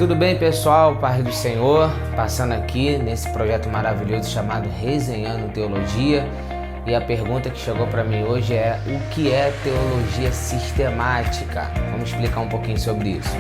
Tudo bem, pessoal? Paz do Senhor, passando aqui nesse projeto maravilhoso chamado Resenhando Teologia. E a pergunta que chegou para mim hoje é: o que é teologia sistemática? Vamos explicar um pouquinho sobre isso.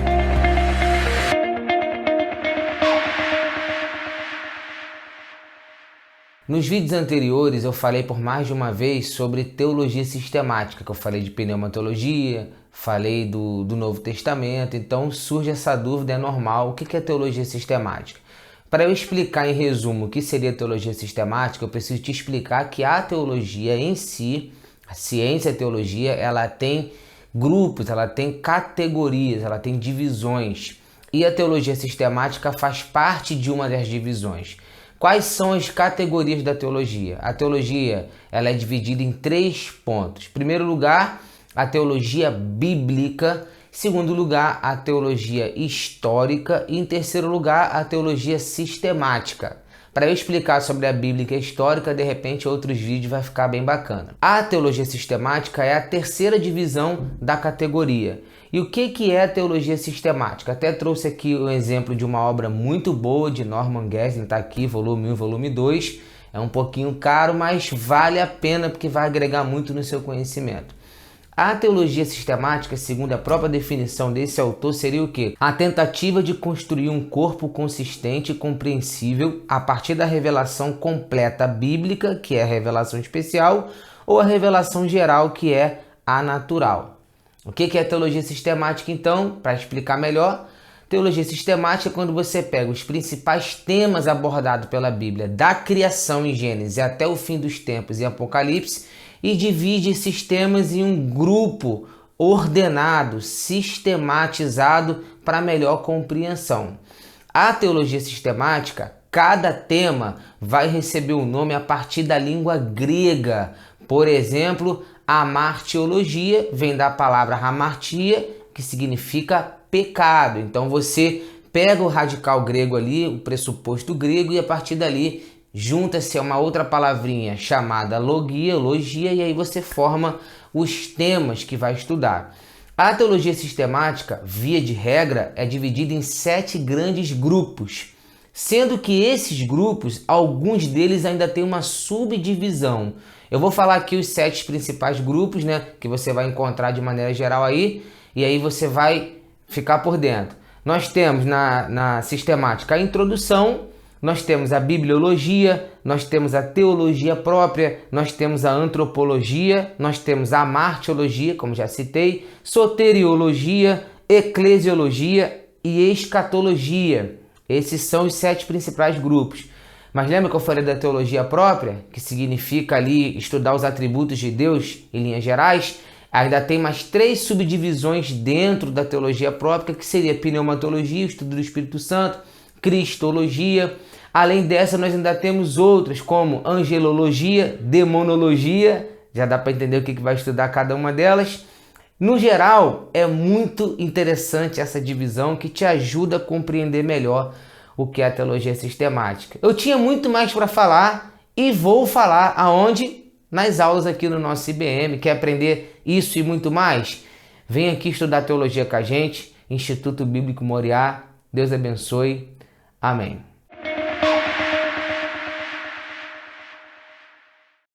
Nos vídeos anteriores eu falei por mais de uma vez sobre teologia sistemática, que eu falei de pneumatologia, falei do Novo Testamento, então surge essa dúvida, é normal, o que é teologia sistemática? Para eu explicar em resumo o que seria teologia sistemática, eu preciso te explicar que a teologia em si, a ciência, a teologia, ela tem grupos, ela tem categorias, ela tem divisões, e a teologia sistemática faz parte de uma das divisões. Quais são as categorias da teologia? A teologia ela é dividida em 3 pontos. Em primeiro lugar, a teologia bíblica. Em segundo lugar, a teologia histórica. E em terceiro lugar, a teologia sistemática. Para eu explicar sobre a bíblica e a histórica, de repente outros vídeos vai ficar bem bacana. A teologia sistemática é a terceira divisão da categoria. E o que é a teologia sistemática? Até trouxe aqui um exemplo de uma obra muito boa de Norman Geisler, está aqui, volume 1 e volume 2. É um pouquinho caro, mas vale a pena porque vai agregar muito no seu conhecimento. A teologia sistemática, segundo a própria definição desse autor, seria o quê? A tentativa de construir um corpo consistente e compreensível a partir da revelação completa bíblica, que é a revelação especial, ou a revelação geral, que é a natural. O que é teologia sistemática, então? Para explicar melhor, teologia sistemática é quando você pega os principais temas abordados pela Bíblia, da criação em Gênesis até o fim dos tempos em Apocalipse, e divide esses temas em um grupo ordenado, sistematizado para melhor compreensão. A teologia sistemática, cada tema vai receber um nome a partir da língua grega. Por exemplo, a hamartiologia vem da palavra hamartia, que significa pecado. Então você pega o radical grego ali, o pressuposto grego, e a partir dali junta-se a uma outra palavrinha chamada logia, e aí você forma os temas que vai estudar. A teologia sistemática, via de regra, é dividida em 7 grandes grupos, sendo que esses grupos, alguns deles ainda têm uma subdivisão. Eu vou falar aqui os 7 principais grupos, né, que você vai encontrar de maneira geral aí, e aí você vai ficar por dentro. Nós temos na sistemática a introdução, nós temos a bibliologia, nós temos a teologia própria, nós temos a antropologia, nós temos a martiologia, como já citei, soteriologia, eclesiologia e escatologia. Esses são os 7 principais grupos. Mas lembra que eu falei da teologia própria, que significa ali estudar os atributos de Deus em linhas gerais? Ainda tem mais 3 subdivisões dentro da teologia própria, que seria pneumatologia, o estudo do Espírito Santo, cristologia. Além dessa, nós ainda temos outras, como angelologia, demonologia. Já dá para entender o que vai estudar cada uma delas. No geral, é muito interessante essa divisão que te ajuda a compreender melhor o que é a teologia sistemática. Eu tinha muito mais para falar e vou falar aonde? Nas aulas aqui no nosso IBM. Quer aprender isso e muito mais? Vem aqui estudar teologia com a gente, Instituto Bíblico Moriá. Deus abençoe. Amém.